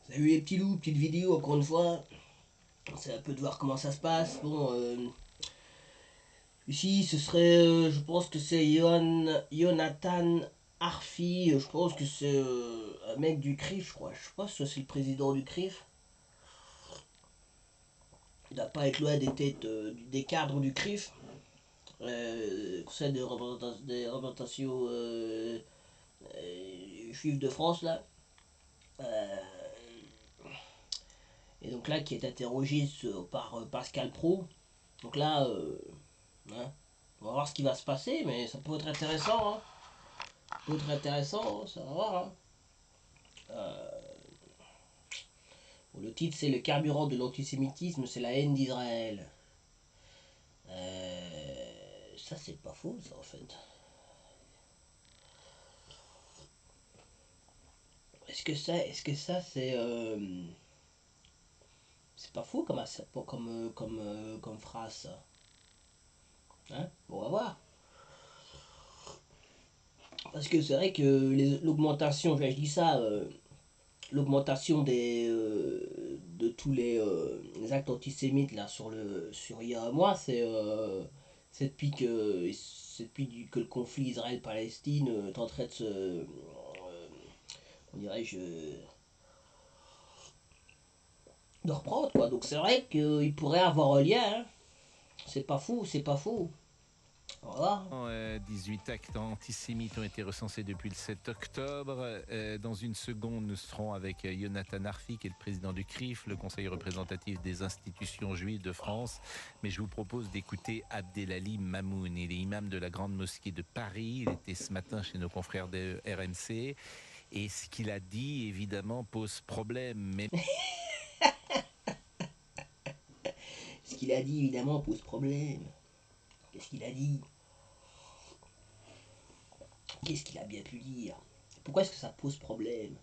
Salut les petits loups, petite vidéo encore une fois. C'est un peu de voir comment ça se passe. Bon, ici ce serait, je pense que c'est Jonathan Arfi. Je pense que c'est un mec du CRIF, je crois. Je sais pas si c'est le président du CRIF. Il doit pas être loin des têtes des cadres du CRIF. Conseil des représentations juives de France là. Euh, et donc là qui est interrogé par Pascal Pro. Donc là, hein, on va voir ce qui va se passer, mais ça peut être intéressant. Hein. Ça peut être intéressant, hein, ça va voir. Hein. Bon, le titre c'est le carburant de l'antisémitisme, c'est la haine d'Israël. Ça c'est pas faux ça en fait. Est-ce que ça c'est pas faux comme phrase ça. Hein, bon, on va voir. Parce que c'est vrai que l'augmentation, je dis ça, l'augmentation de tous les actes antisémites là sur il y a un mois, c'est depuis que le conflit Israël-Palestine est en train de se on dirait-je de reprendre quoi. Donc c'est vrai qu'il pourrait avoir un lien. Hein. C'est pas fou, c'est pas fou. Voilà. 18 actes antisémites ont été recensés depuis le 7 octobre. Dans une seconde, nous serons avec Jonathan Arfi, qui est le président du CRIF, le Conseil représentatif des institutions juives de France. Mais je vous propose d'écouter Abdelali Mamoun. Il est imam de la Grande Mosquée de Paris. Il était ce matin chez nos confrères de RMC. Et ce qu'il a dit, évidemment, pose problème. Mais Ce qu'il a dit évidemment pose problème. Qu'est-ce qu'il a dit? Qu'est-ce qu'il a bien pu dire? Pourquoi est-ce que ça pose problème?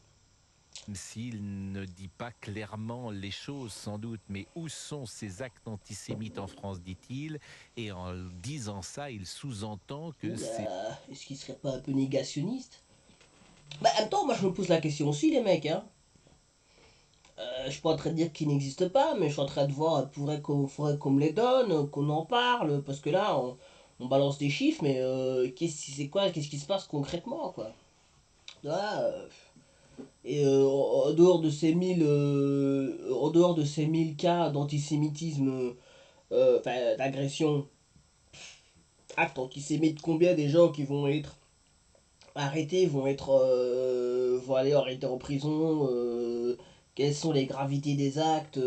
même s'il ne dit pas clairement les choses, sans doute, mais où sont ces actes antisémites en France, dit-il? Et en disant ça, il sous-entend que c'est Oula, est-ce qu'il serait pas un peu négationniste? Bah, en même temps, moi je me pose la question aussi, les mecs. Hein. Je suis pas en train de dire qu'il n'existe pas, mais je suis en train de voir, faudrait qu'on me les donne, qu'on en parle, parce que là, on balance des chiffres, mais qu'est-ce qui se passe concrètement, quoi? Voilà, et en dehors de ces 1000 cas d'antisémitisme, enfin d'agression, actes antisémites, combien des gens qui vont être arrêtés vont aller arrêter en prison, quelles sont les gravités des actes,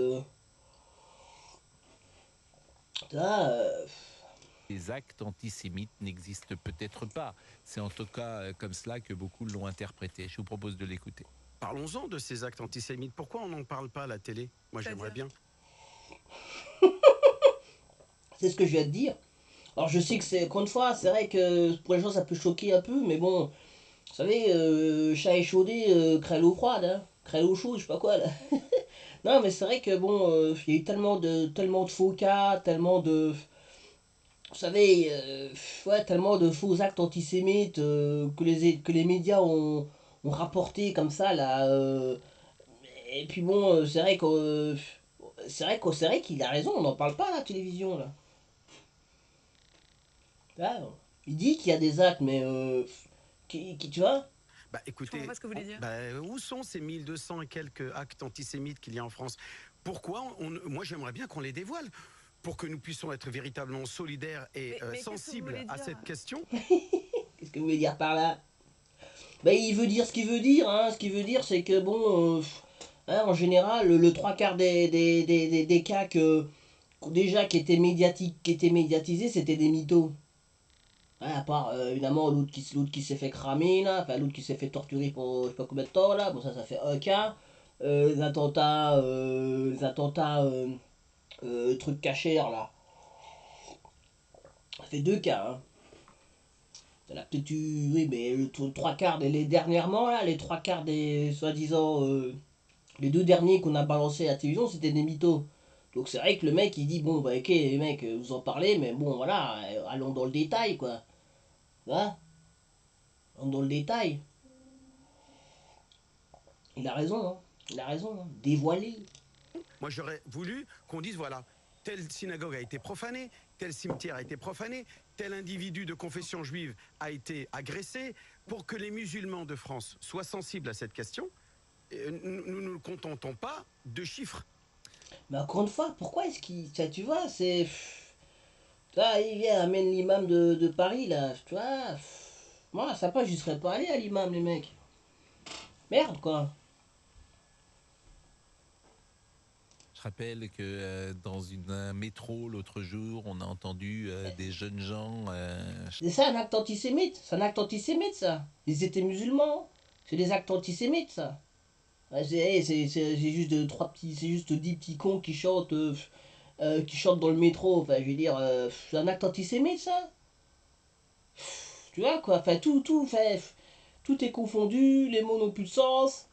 ça, les actes antisémites n'existent peut-être pas. C'est en tout cas comme cela que beaucoup l'ont interprété. Je vous propose de l'écouter. Parlons-en de ces actes antisémites. Pourquoi on n'en parle pas à la télé? Moi, j'aimerais bien. c'est ce que je viens de dire. Alors je sais que c'est, encore une fois, c'est vrai que pour les gens ça peut choquer un peu, mais bon, vous savez, chat échaudé, crée l'eau froide, hein, crée l'eau chaude, je sais pas quoi là. Non, mais c'est vrai que bon, il y a eu tellement de faux cas, tellement de, vous savez, ouais, tellement de faux actes antisémites que les médias ont rapporté comme ça là. Et puis bon, c'est vrai qu'il a raison, on n'en parle pas à la télévision là. Là, il dit qu'il y a des actes, mais tu vois, Bah Je comprends écoutez, pas ce que vous voulez dire. où sont ces 1200 et quelques actes antisémites qu'il y a en France? Pourquoi moi, j'aimerais bien qu'on les dévoile pour que nous puissions être véritablement solidaires et Mais qu'est-ce que vous sensibles voulez à dire? cette question. qu'est-ce que vous voulez dire par là? Ben, il veut dire ce qu'il veut dire, hein. Ce qu'il veut dire, c'est que bon, hein, en général, le trois quarts des cas déjà qui étaient médiatisés, c'était des mythos. Ouais, à part évidemment l'autre qui s'est fait cramer là, enfin l'autre qui s'est fait torturer pour je sais pas combien de temps là, bon ça fait un cas. Les attentats trucs cachers là, ça fait deux cas. Hein. Elle a peut-être eu, oui, mais trois quarts, les dernièrement là, les trois quarts des soi-disant, les deux derniers qu'on a balancés à la télévision, c'était des mythos. Donc c'est vrai que le mec il dit bon bah ok les mecs vous en parlez mais bon voilà allons dans le détail quoi. Hein. Allons dans le détail. Il a raison, hein. Il a raison, hein. Dévoiler. Moi, j'aurais voulu qu'on dise, voilà, telle synagogue a été profanée, tel cimetière a été profané, tel individu de confession juive a été agressé, pour que les musulmans de France soient sensibles à cette question. Nous ne nous contentons pas de chiffres. Mais encore une fois, pourquoi est-ce qu'il. Tu vois, c'est. Tu vois, il vient, amène l'imam de Paris, là. Tu vois. Moi, ça pas, j'y serais pas allé à l'imam, les mecs. Merde, quoi. Je rappelle que dans un métro l'autre jour, on a entendu des jeunes gens. C'est ça un acte antisémite. C'est un acte antisémite, ça. Ils étaient musulmans. C'est des actes antisémites, ça. Ouais, c'est juste trois petits, c'est juste 10 petits cons qui chantent dans le métro. Enfin, je veux dire, c'est un acte antisémite, ça. Tu vois quoi. Enfin, tout est confondu. Les mots n'ont plus de sens.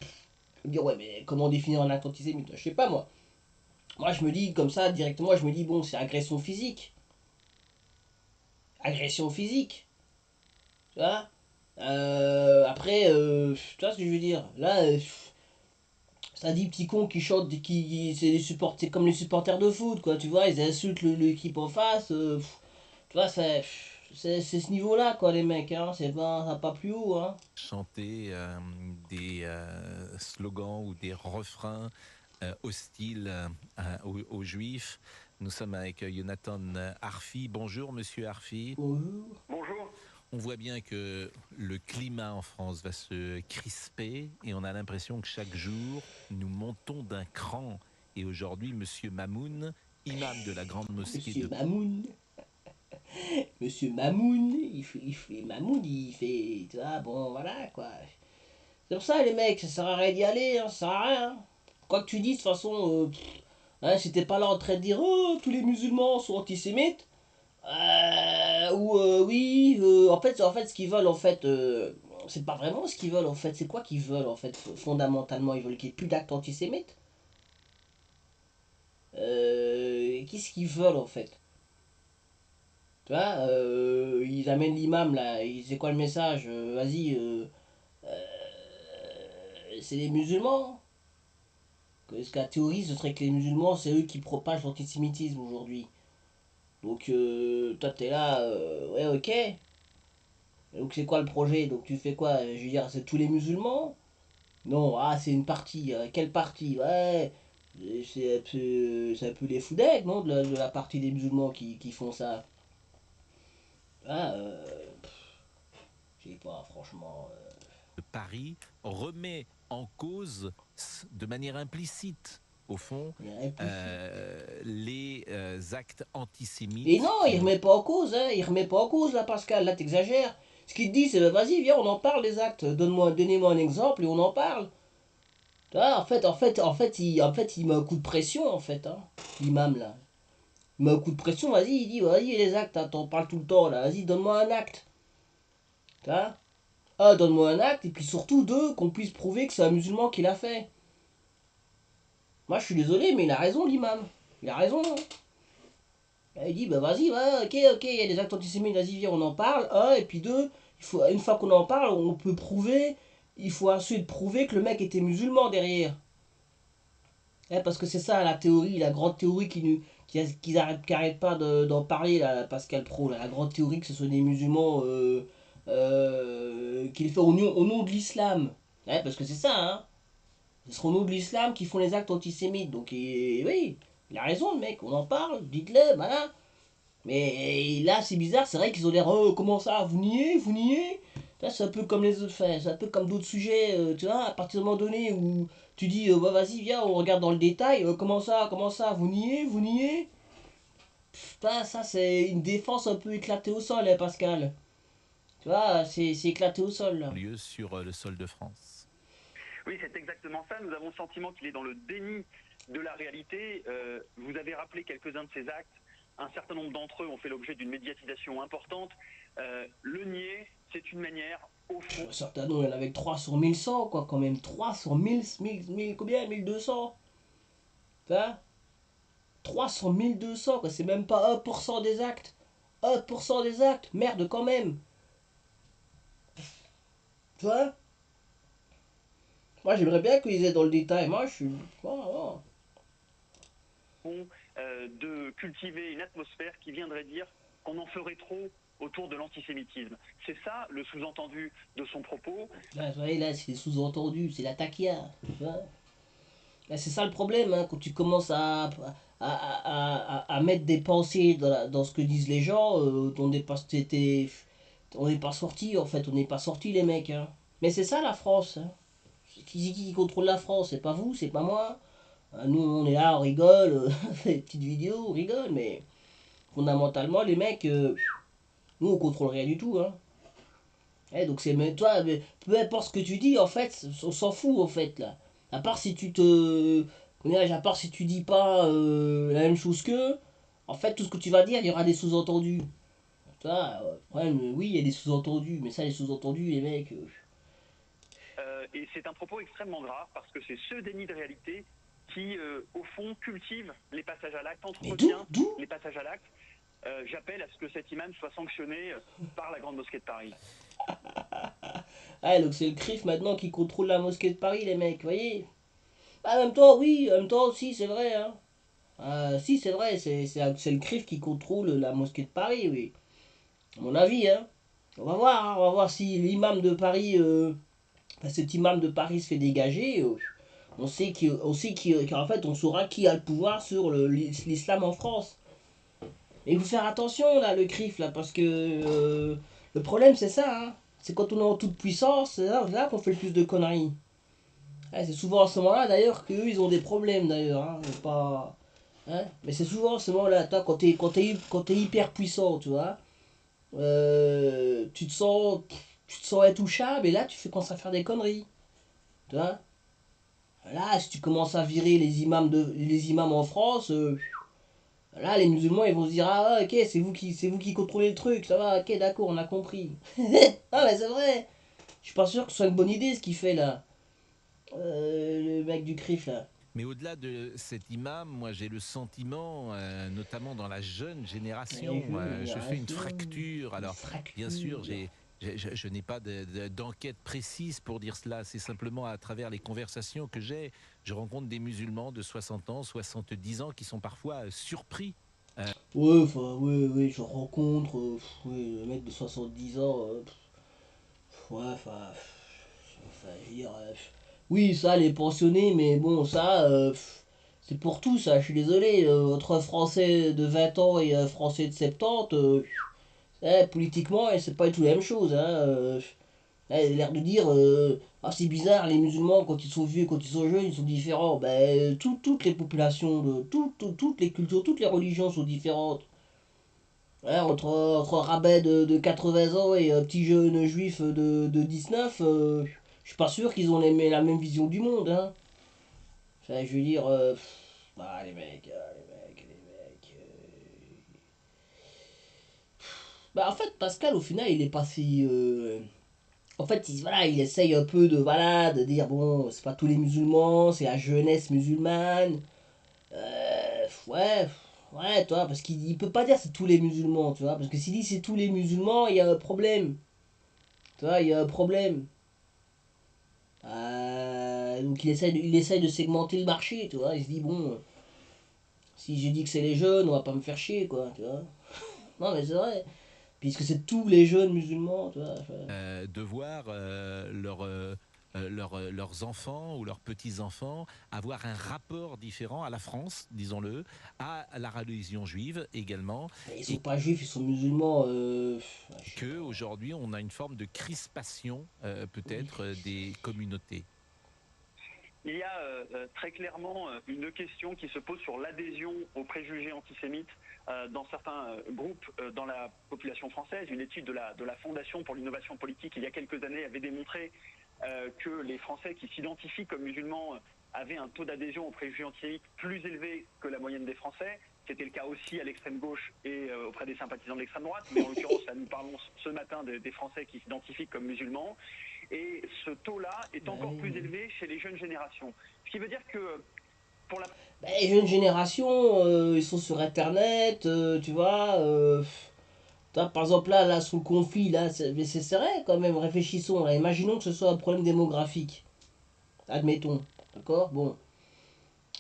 Je veux dire, ouais, mais comment définir un acte antisémite? Je sais pas moi. Moi, je me dis comme ça directement. Je me dis bon, c'est agression physique. Agression physique. Tu vois. Après, tu vois ce que je veux dire. Là. Ça dit petits cons qui chantent, c'est les supporters comme les supporters de foot, quoi, tu vois, ils insultent l'équipe en face, tu vois, c'est ce niveau-là, quoi, les mecs, hein, c'est pas, ça va pas plus haut, hein. Chanter des slogans ou des refrains hostiles aux Juifs. Nous sommes avec Jonathan Arfi. Bonjour, monsieur Arfi. Bonjour. Bonjour. On voit bien que le climat en France va se crisper et on a l'impression que chaque jour, nous montons d'un cran. Et aujourd'hui, monsieur Mamoun, imam de la grande mosquée Monsieur de... Mamoun, Monsieur Mamoun, Mamoun, il fait, tu vois, bon, voilà, quoi. C'est pour ça, les mecs, ça sert à rien d'y aller, hein, ça sert à rien, hein. Quoi que tu dises, de toute façon, hein, si t'es pas là en train de dire, oh, tous les musulmans sont antisémites, ou oui, en fait, ce qu'ils veulent, en fait, c'est pas vraiment ce qu'ils veulent, en fait. C'est quoi qu'ils veulent, en fait, fondamentalement? Ils veulent qu'il n'y ait plus d'actes antisémites. Qu'est-ce qu'ils veulent, en fait? Tu vois, ils amènent l'imam, là, c'est quoi le message? Vas-y, c'est les musulmans. Parce que la théorie, ce serait que les musulmans, c'est eux qui propagent l'antisémitisme aujourd'hui. Donc, toi, t'es là, ouais, ok. Donc c'est quoi le projet? Donc tu fais quoi? Je veux dire, c'est tous les musulmans? Non, ah c'est une partie. Quelle partie? Ouais, c'est un peu les foudègues, non? De la partie des musulmans qui font ça. Ah, je sais pas, franchement. Paris remet en cause de manière implicite, au fond, Il y a implicite. les actes Et antisémites non, qui il ont... remet pas en cause, hein. Il remet pas en cause, là, Pascal. Là, t'exagères. Ce qu'il te dit, c'est vas-y, viens, on en parle des actes. Donnez-moi un exemple et on en parle. Tu vois, en fait, il met un coup de pression, en fait, hein. L'imam, là. Il met un coup de pression, vas-y, il dit, vas-y, les actes, hein, t'en parles tout le temps, là, vas-y, donne-moi un acte. Tu vois? Ah, donne-moi un acte, et puis surtout, deux, qu'on puisse prouver que c'est un musulman qui l'a fait. Moi, je suis désolé, mais il a raison, l'imam. Il a raison, hein. Il dit, bah vas-y, ouais, ok, il y a des actes antisémites, vas-y, viens, on en parle. Un, et puis deux, une fois qu'on en parle, on peut prouver, il faut ensuite prouver que le mec était musulman derrière. Parce que c'est ça la théorie, la grande théorie qui arrêtent pas d'en parler, là, Pascal Pro, là, la grande théorie que ce soit des musulmans qui le font au nom de l'islam. Parce que c'est ça, hein. Ce sera au nom de l'islam qui font les actes antisémites. Donc oui, il a raison le mec, on en parle, dites-le, voilà. Mais là c'est bizarre, c'est vrai qu'ils ont l'air, oh comment ça, vous niez, vous niez. Là, c'est un peu comme les autres, enfin, c'est un peu comme d'autres sujets, tu vois, à partir du moment donné où tu dis, bah, vas-y, viens, on regarde dans le détail, comment ça, vous niez, vous niez. Putain, ça c'est une défense un peu éclatée au sol, hein, Pascal. Tu vois, c'est éclaté au sol, là. lieu sur le sol de France. Oui, c'est exactement ça. Nous avons le sentiment qu'il est dans le déni de la réalité. Vous avez rappelé quelques-uns de ces actes. Un certain nombre d'entre eux ont fait l'objet d'une médiatisation importante. Le nier, c'est une manière, au fond... Certains noms, il y en avait que 3 sur 1100, quoi, quand même. 3 sur 1000 combien? 1200. Tu vois? 3 sur 1200, quoi. C'est même pas 1% des actes. 1% des actes. Merde, quand même. Tu vois? Moi, j'aimerais bien qu'ils aient dans le détail. Moi, je suis... Oh, de cultiver une atmosphère qui viendrait dire qu'on en ferait trop autour de l'antisémitisme. C'est ça le sous-entendu de son propos. là, vous voyez, là, c'est sous-entendu, c'est la taquia. Tu vois. Là, c'est ça le problème, hein, quand tu commences à mettre des pensées dans ce que disent les gens, on n'est pas sorti, en fait, on n'est pas sorti les mecs. Hein. Mais c'est ça la France. Hein. Qui contrôle la France? C'est pas vous, c'est pas moi. Nous, on est là, on rigole, on fait des petites vidéos, on rigole, mais fondamentalement, les mecs, nous, on contrôle rien du tout. Hein. Donc c'est même toi, mais peu importe ce que tu dis, en fait, on s'en fout, en fait, là. À part si tu te... comment dirais-je, à part si tu dis pas la même chose qu'eux, en fait, tout ce que tu vas dire, il y aura des sous-entendus. Tu vois, ouais, mais oui, il y a des sous-entendus, mais ça, les sous-entendus, les mecs... Et c'est un propos extrêmement grave parce que c'est ce déni de réalité qui, au fond, cultive les passages à l'acte, mais entretient d'où les passages à l'acte. J'appelle à ce que cet imam soit sanctionné par la Grande Mosquée de Paris. Ah, donc c'est le CRIF maintenant qui contrôle la mosquée de Paris, les mecs, vous voyez. Ah, en même temps, oui, en même temps, si, c'est vrai, hein. Si, c'est vrai, c'est le CRIF qui contrôle la mosquée de Paris, oui. À mon avis, hein. On va voir si l'imam de Paris, cet imam de Paris se fait dégager. Qu'en fait, on saura qui a le pouvoir sur l'islam en France. Et il faut faire attention, là, le CRIF, là, parce que le problème, c'est ça, hein. C'est quand on est en toute puissance, c'est là qu'on fait le plus de conneries. C'est souvent à ce moment-là, d'ailleurs, qu'eux, ils ont des problèmes, d'ailleurs, hein. Pas... Hein, mais c'est souvent à ce moment-là, toi, quand t'es hyper puissant, tu vois, tu te sens intouchable, et là, tu fais commencer à faire des conneries, tu vois. Là, si tu commences à virer les imams en France, là, les musulmans, ils vont se dire, ah, ok, c'est vous qui contrôlez le truc, ça va, ok, d'accord, on a compris. Ah, mais c'est vrai, je suis pas sûr que ce soit une bonne idée, ce qu'il fait, là, le mec du CRIF, là. Mais au-delà de cet imam, moi j'ai le sentiment, notamment dans la jeune génération, je fais une fracture. Alors, bien sûr, je n'ai pas d'enquête précise pour dire cela. C'est simplement à travers les conversations que j'ai. Je rencontre des musulmans de 60 ans, 70 ans qui sont parfois surpris. Ouais, enfin, ouais, je rencontre, ouais, le mec de 70 ans, ouais, je veux dire, oui, ça, les pensionnés, mais bon, ça, c'est pour tout, ça, je suis désolé, entre Français de 20 ans et Français de 70, politiquement, c'est pas du tout la même chose, hein, il a l'air de dire, ah, c'est bizarre, les musulmans, quand ils sont vieux, quand ils sont jeunes, ils sont différents. Ben, toutes les populations, toutes les cultures, toutes les religions sont différentes. Hein, entre un rabbin de 80 ans et un petit jeune juif de 19, je suis pas sûr qu'ils ont la même vision du monde. Hein. Enfin, je veux dire, les mecs, les mecs. Bah, en fait, Pascal, au final, il est pas si. En fait, voilà, il essaye un peu de dire, bon, c'est pas tous les musulmans, c'est la jeunesse musulmane. Ouais, ouais, toi, parce qu'il peut pas dire c'est tous les musulmans, tu vois, parce que s'il dit c'est tous les musulmans, il y a un problème. Tu vois, il y a un problème. Donc il essaye de segmenter le marché, tu vois, il se dit, bon, si je dis que c'est les jeunes, on va pas me faire chier, quoi, tu vois. Non, mais c'est vrai, puisque c'est tous les jeunes musulmans, tu vois. De voir leurs enfants ou leurs petits-enfants avoir un rapport différent à la France, disons-le, à la religion juive également. Mais ils sont pas juifs, ils sont musulmans. Que aujourd'hui on a une forme de crispation peut-être des communautés. Il y a très clairement une question qui se pose sur l'adhésion aux préjugés antisémites dans certains groupes dans la population française. Une étude de la Fondation pour l'innovation politique il y a quelques années avait démontré que les Français qui s'identifient comme musulmans avaient un taux d'adhésion aux préjugés antisémites plus élevé que la moyenne des Français. C'était le cas aussi à l'extrême gauche et auprès des sympathisants de l'extrême droite. Mais en l'occurrence, là, nous parlons ce matin des Français qui s'identifient comme musulmans. Et ce taux-là est encore plus élevé chez les jeunes générations. Ce qui veut dire que pour la... Les jeunes générations, ils sont sur Internet, tu vois. Par exemple, là, sur le conflit, là, c'est vrai quand même, réfléchissons, là, imaginons que ce soit un problème démographique. Admettons. D'accord? Bon.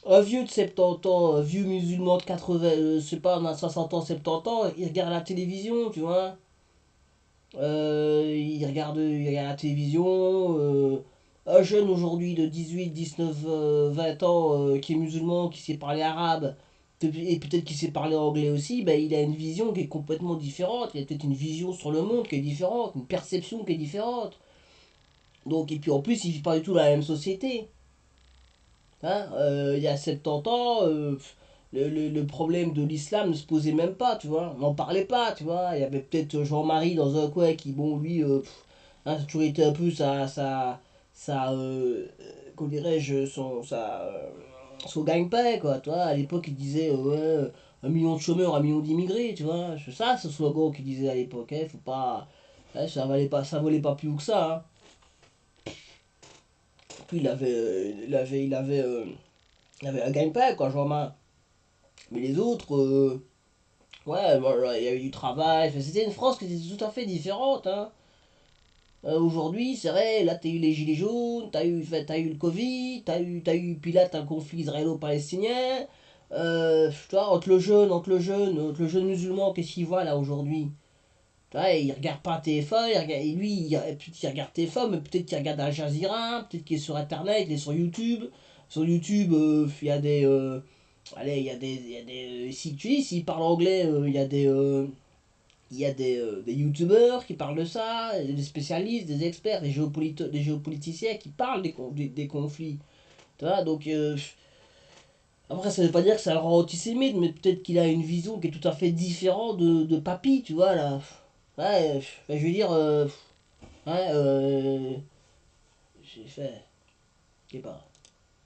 Un vieux de 70 ans, un vieux musulman de 80, je sais pas, on a 60 ans, 70 ans, il regarde la télévision, tu vois. Il regarde la télévision. Un jeune aujourd'hui de 18, 19, 20 ans qui est musulman, qui sait parler arabe, et peut-être qu'il sait parler anglais aussi, ben, il a une vision qui est complètement différente. Il a peut-être une vision sur le monde qui est différente, une perception qui est différente. Donc, et puis en plus, il vit pas du tout dans la même société. Hein, il y a 70 ans, le problème de l'islam ne se posait même pas, tu vois. On n'en parlait pas, tu vois. Il y avait peut-être Jean-Marie dans un coin qui, bon, lui, hein, ça a toujours été un peu comment dirais-je, son gagne-pain, quoi, tu vois. À l'époque, il disait, ouais, 1 million de chômeurs, 1 million d'immigrés, tu vois. C'est ça, ce slogan qu'il disait à l'époque, hein. Faut pas. Ouais, ça valait pas plus haut que ça, hein. Puis il avait un gagne-pain, quoi, Jean-Marie. Mais les autres, ouais, bon, il y a eu du travail. Enfin, c'était une France qui était tout à fait différente, hein. Aujourd'hui, c'est vrai, là, t'as eu les gilets jaunes, t'as eu le Covid, puis là, t'as le conflit israélo-palestinien. Tu vois, entre le jeune musulman, qu'est-ce qu'il voit là aujourd'hui? Tu vois, il regarde pas TF1, lui, peut-être qu'il regarde TF1, mais peut-être qu'il regarde Al Jazeera, peut-être qu'il est sur Internet, il est sur YouTube. Sur YouTube, il y a des. Allez, si tu dis, s'il parle anglais, il y a des youtubeurs qui parlent de ça, des spécialistes, des experts, des géopoliticiens qui parlent des conflits. Tu vois, donc, après, ça veut pas dire que ça le rend antisémite, mais peut-être qu'il a une vision qui est tout à fait différente de Papy, tu vois, là. Ouais, je veux dire, ouais, j'ai fait, je sais pas.